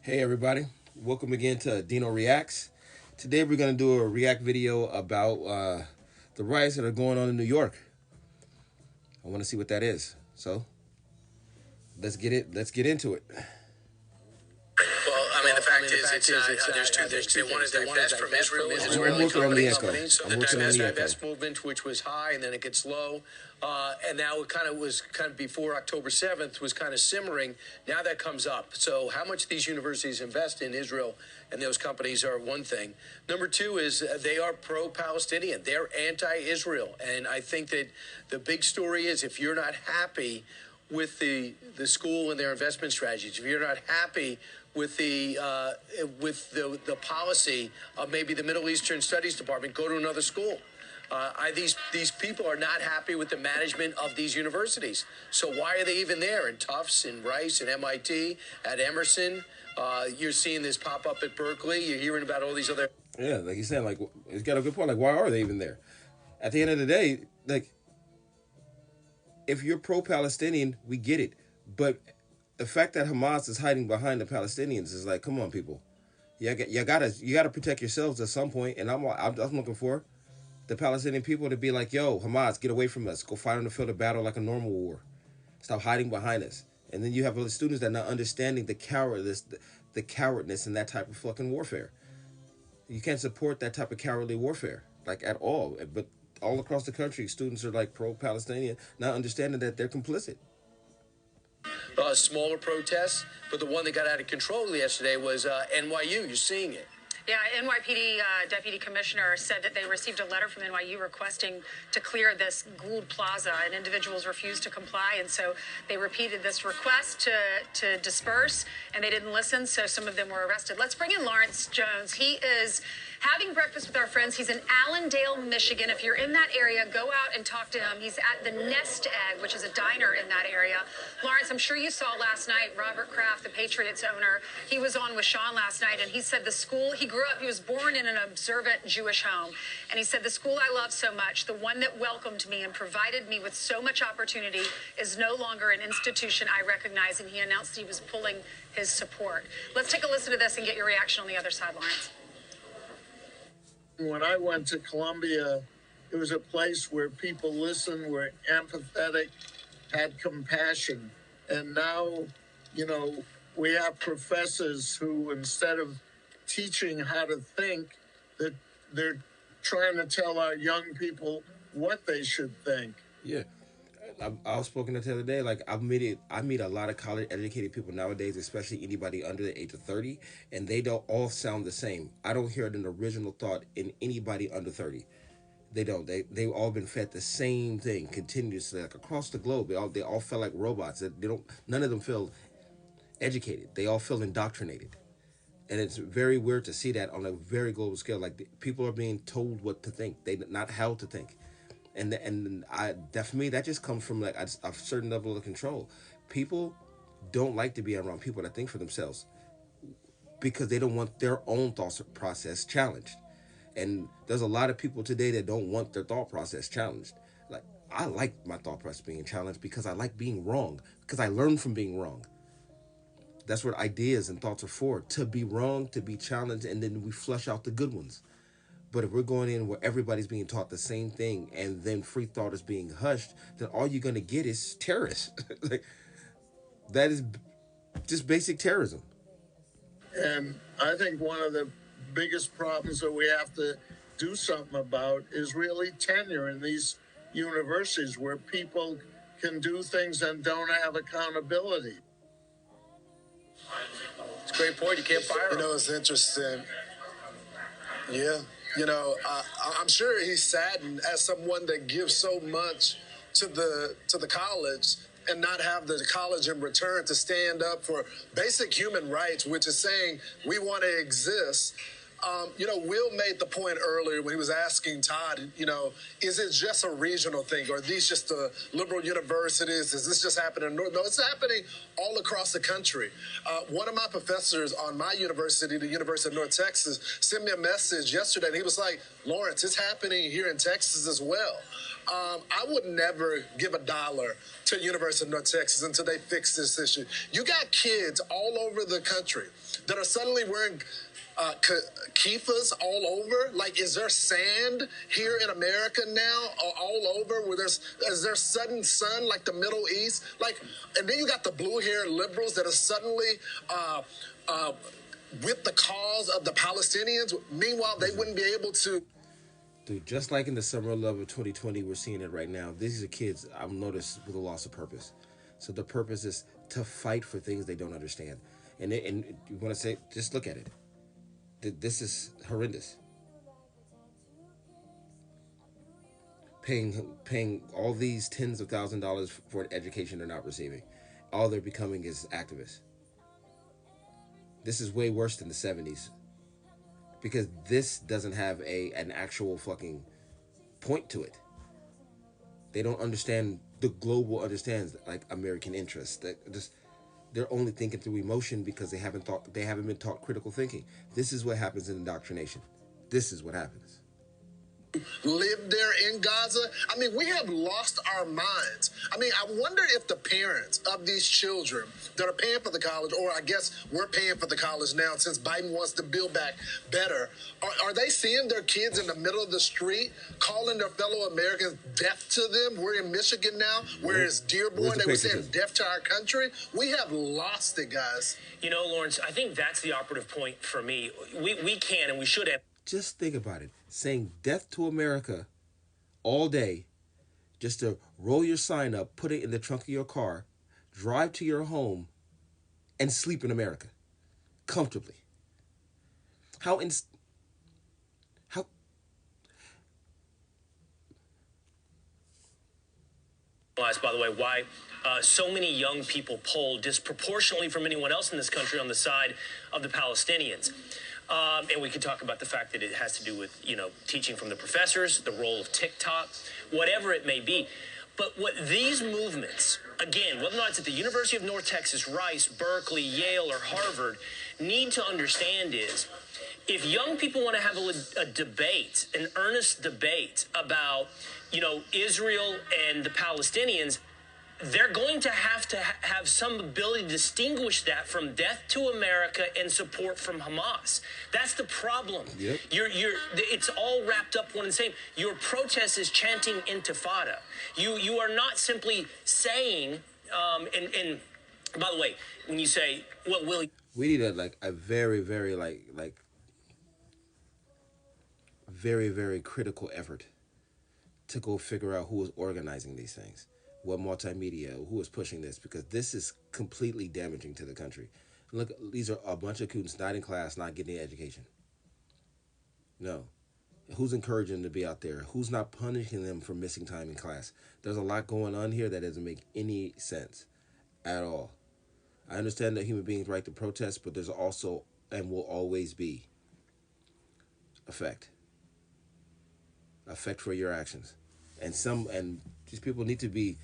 Hey everybody, welcome again to Dino Reacts. Today we're going to do a react video about the riots that are going on in New York. I want to see what that is. So let's get into it. Well, I mean, the fact is, there's two things. They want to divest from Israel. I'm working on the echo. So the divest movement, which was high, and then it gets low, and now it was before October 7th was kind of simmering. Now that comes up. So how much these universities invest in Israel and those companies are one thing. Number two is they are pro-Palestinian. They're anti-Israel, and I think that the big story is if you're not happy with the school and their investment strategies, if you're not happy with the policy of maybe the Middle Eastern Studies Department, go to another school. These people are not happy with the management of these universities. So why are they even there? In Tufts, in Rice, and MIT, at Emerson, you're seeing this pop up at Berkeley. You're hearing about all these other. Yeah, like you said, like it's got a good point. Like, why are they even there? At the end of the day, like, if you're pro-Palestinian, we get it, but the fact that Hamas is hiding behind the Palestinians is like, come on, people, you gotta protect yourselves at some point. And I'm looking for the Palestinian people to be like, yo, Hamas, get away from us, go fight on the field of battle like a normal war, stop hiding behind us. And then you have other students that are not understanding the cowardness and that type of fucking warfare. You can't support that type of cowardly warfare, like, at all. But all across the country, students are like pro-Palestinian, not understanding that they're complicit. Smaller protests, but the one that got out of control yesterday was NYU. You're seeing it. Yeah, NYPD Deputy Commissioner said that they received a letter from NYU requesting to clear this Gould Plaza, and individuals refused to comply, and so they repeated this request to disperse, and they didn't listen, so some of them were arrested. Let's bring in Lawrence Jones. He is having breakfast with our friends. He's in Allendale, Michigan. If you're in that area, go out and talk to him. He's at the Nest Egg, which is a diner in that area. Lawrence, I'm sure you saw last night, Robert Kraft, the Patriots owner, he was on with Sean last night, and he said the school, he was born in an observant Jewish home, and he said the school I love so much, the one that welcomed me and provided me with so much opportunity, is no longer an institution I recognize, and he announced he was pulling his support. Let's take a listen to this and get your reaction on the other side, Lawrence. When I went to Columbia, it was a place where people listened, were empathetic, had compassion. And now, we have professors who, instead of teaching how to think, that they're trying to tell our young people what they should think. Yeah. I was spoken to the other day. Like, I meet a lot of college educated people nowadays, especially anybody under the age of 30, and they don't all sound the same. I don't hear an original thought in anybody under 30. They don't. They've all been fed the same thing continuously, like across the globe. They all feel like robots. None of them feel educated. They all feel indoctrinated. And it's very weird to see that on a very global scale. Like, people are being told what to think, not how to think. And that for me, that just comes from like a certain level of control. People don't like to be around people that think for themselves because they don't want their own thought process challenged. And there's a lot of people today that don't want their thought process challenged. Like, I like my thought process being challenged because I like being wrong, because I learn from being wrong. That's what ideas and thoughts are for, to be wrong, to be challenged, and then we flush out the good ones. But if we're going in where everybody's being taught the same thing and then free thought is being hushed, then all you're going to get is terrorists. Like, that is just basic terrorism. And I think one of the biggest problems that we have to do something about is really tenure in these universities where people can do things and don't have accountability. It's a great point. You can't fire him. It's interesting. Yeah. I'm sure he's saddened as someone that gives so much to the college and not have the college in return to stand up for basic human rights, which is saying we want to exist. Will made the point earlier when he was asking Todd, is it just a regional thing? Or are these just the liberal universities? Is this just happening in North? No, it's happening all across the country. One of my professors on my university, the University of North Texas, sent me a message yesterday, and he was like, Lawrence, it's happening here in Texas as well. I would never give $1 to University of North Texas until they fix this issue. You got kids all over the country that are suddenly wearing kifas all over. Like, is there sand here in America now, all over? Is there sudden sun like the Middle East? Like, and then you got the blue-haired liberals that are suddenly with the cause of the Palestinians. Meanwhile, they wouldn't be able to. Dude, just like in the summer of love of 2020, we're seeing it right now. These are kids, I've noticed, with a loss of purpose. So the purpose is to fight for things they don't understand. And you want to say, just look at it. This is horrendous. Paying all these tens of thousands of dollars for an education they're not receiving. All they're becoming is activists. This is way worse than the 70s. Because this doesn't have an actual fucking point to it. They don't understand, the global understands, like, American interests. They're only thinking through emotion because they haven't been taught critical thinking. This is what happens in indoctrination. This is what happens. Live there in Gaza. I mean, we have lost our minds. I mean, I wonder if the parents of these children that are paying for the college, or I guess we're paying for the college now since Biden wants to build back better, are they seeing their kids in the middle of the street calling their fellow Americans deaf to them? We're in Michigan now, where it's Dearborn, they were saying deaf to our country. We have lost it, guys. You know, Lawrence, I think that's the operative point for me. We can and we should have. Just think about it. Saying death to America all day, just to roll your sign up, put it in the trunk of your car, drive to your home, and sleep in America comfortably. By the way, why so many young people poll disproportionately from anyone else in this country on the side of the Palestinians. And we could talk about the fact that it has to do with, teaching from the professors, the role of TikTok, whatever it may be. But what these movements, again, whether or not it's at the University of North Texas, Rice, Berkeley, Yale, or Harvard, need to understand is, if young people want to have a debate, an earnest debate about, Israel and the Palestinians, they're going to have some ability to distinguish that from death to America and support from Hamas. That's the problem. Yep. It's all wrapped up one and the same. Your protest is chanting intifada. You are not simply saying, and by the way, when you say, well, Willie, we need a very, very, very, very critical effort to go figure out who is organizing these things. What multimedia, who is pushing this, because this is completely damaging to the country. Look, these are a bunch of students not in class, not getting an education. No. Who's encouraging them to be out there? Who's not punishing them for missing time in class? There's a lot going on here that doesn't make any sense at all. I understand that human beings' right to protest, but there's also, and will always be, effect for your actions. And these people need to be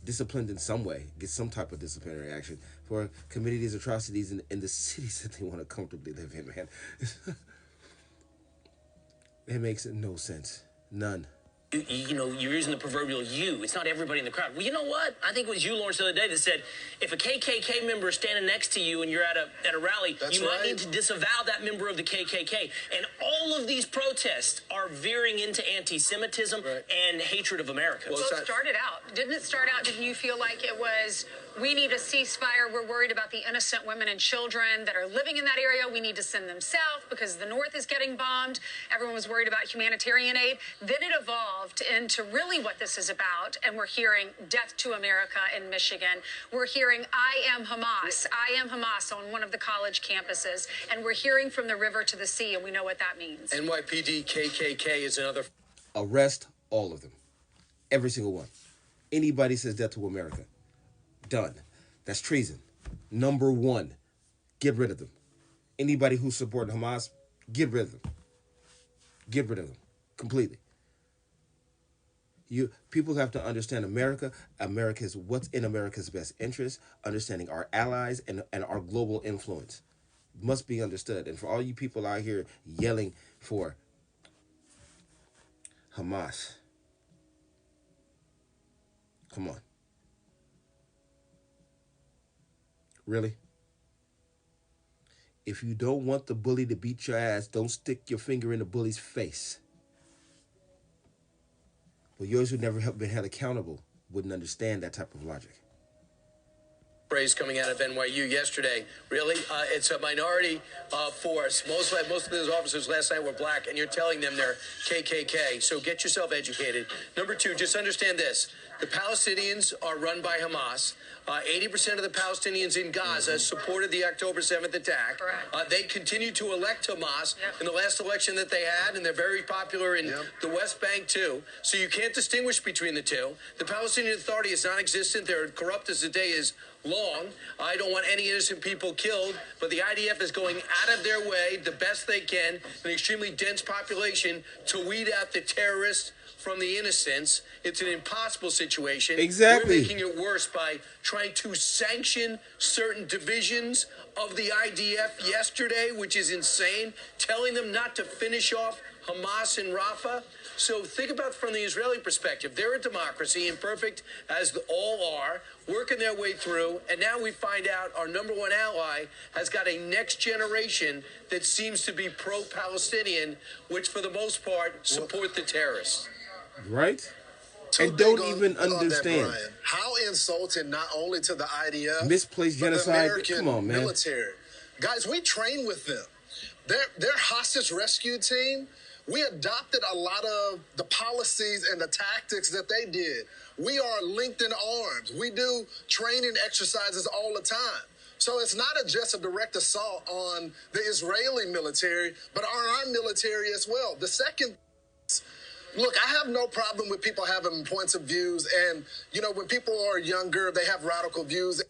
disciplined in some way, get some type of disciplinary action for committing these atrocities in the cities that they want to comfortably live in, man. It makes no sense. None. You're using the proverbial you. It's not everybody in the crowd. Well, you know what? I think it was you, Lawrence, the other day that said, if a KKK member is standing next to you and you're at a rally, you might need to disavow that member of the KKK. And all of these protests are veering into anti-Semitism and hatred of America. Well, it started out. Didn't it start out, didn't you feel like it was, we need a ceasefire, we're worried about the innocent women and children that are living in that area, we need to send them south because the north is getting bombed, everyone was worried about humanitarian aid. Then it evolved into really what this is about, and we're hearing death to America in Michigan. We're hearing I am Hamas on one of the college campuses, and we're hearing from the river to the sea, and we know what that means. NYPD, KKK is another. Arrest all of them. Every single one. Anybody says death to America, done. That's treason. Number one, get rid of them. Anybody who supported Hamas, get rid of them. Get rid of them completely. People have to understand what's in America's best interest, understanding our allies and our global influence must be understood. And for all you people out here yelling for Hamas, Come on. Really? If you don't want the bully to beat your ass, don't stick your finger in the bully's face. But yours who never have been held accountable wouldn't understand that type of logic. Phrase coming out of NYU yesterday. Really, it's a minority force. Most of those officers last night were black, and you're telling them they're KKK. So get yourself educated. Number two, just understand this: the Palestinians are run by Hamas. 80% of the Palestinians in Gaza supported the October 7th attack. They continue to elect Hamas in the last election that they had, and they're very popular in the West Bank, too. So you can't distinguish between the two. The Palestinian Authority is non-existent. They're corrupt as the day is long. I don't want any innocent people killed, but the IDF is going out of their way, the best they can, in an extremely dense population, to weed out the terrorists from the innocents. It's an impossible situation. Exactly. We're making it worse by trying to sanction certain divisions of the IDF yesterday, which is insane, telling them not to finish off Hamas in Rafah. So think about from the Israeli perspective. They're a democracy, imperfect as all are, working their way through. And now we find out our number one ally has got a next generation that seems to be pro-Palestinian, which for the most part support the terrorists. Right? And don't even understand. That, how insulting not only to the IDF, misplaced genocide. But the American Come on, man. Military. Guys, we train with them. Their hostage rescue team, we adopted a lot of the policies and the tactics that they did. We are linked in arms. We do training exercises all the time. So it's not just a direct assault on the Israeli military, but on our military as well. The second, look, I have no problem with people having points of views. And, you know, when people are younger, they have radical views.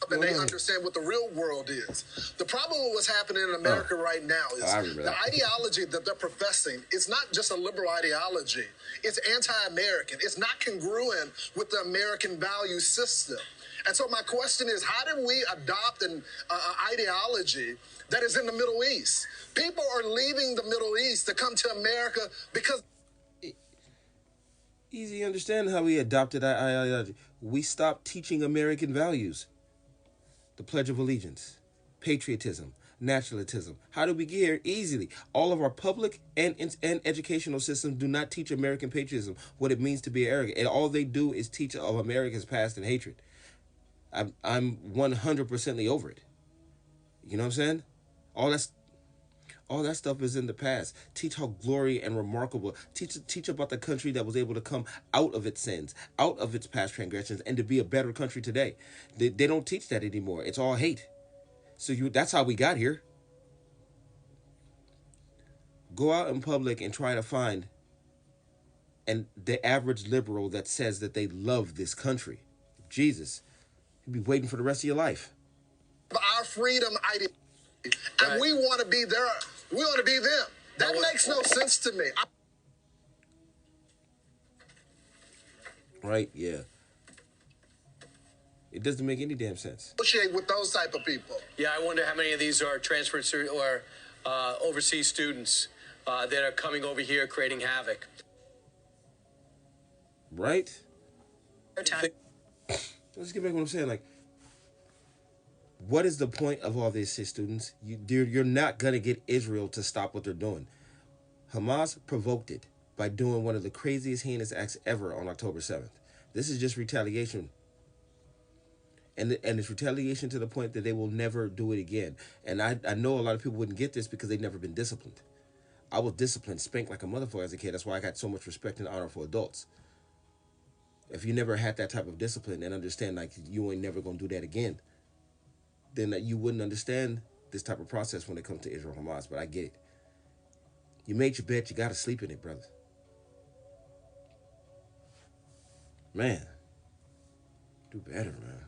And they understand what the real world is. The problem with what's happening in America right now is the ideology that they're professing. It's not just a liberal ideology. It's anti-American. It's not congruent with the American value system. And so my question is, how do we adopt an ideology that is in the Middle East? People are leaving the Middle East to come to America because... Easy to understand how we adopted our ideology. We stopped teaching American values. The Pledge of Allegiance, patriotism, nationalism. How did we get here? Easily. All of our public and educational systems do not teach American patriotism, what it means to be arrogant. And all they do is teach of America's past and hatred. I'm 100% over it. You know what I'm saying? All that stuff is in the past. Teach how glory and remarkable. Teach about the country that was able to come out of its sins, out of its past transgressions, and to be a better country today. They don't teach that anymore. It's all hate. So that's how we got here. Go out in public and try to find the average liberal that says that they love this country. Jesus, you'll be waiting for the rest of your life. Our freedom ideology. And we want to be there. We want to be them. That makes no sense to me. Right? Yeah. It doesn't make any damn sense. Associate with those type of people. Yeah, I wonder how many of these are transferred or overseas students that are coming over here creating havoc. Right? Let's get back to what I'm saying. Like, what is the point of all this, students? You're not going to get Israel to stop what they're doing. Hamas provoked it by doing one of the craziest, heinous acts ever on October 7th. This is just retaliation. And it's retaliation to the point that they will never do it again. And I know a lot of people wouldn't get this because they've never been disciplined. I was disciplined, spanked like a motherfucker as a kid. That's why I got so much respect and honor for adults. If you never had that type of discipline and understand like you ain't never going to do that again, then you wouldn't understand this type of process when it comes to Israel Hamas. But I get it. You made your bed, you got to sleep in it, brother. Man. Do better, man.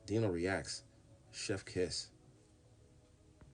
Dino reacts. Chef kiss.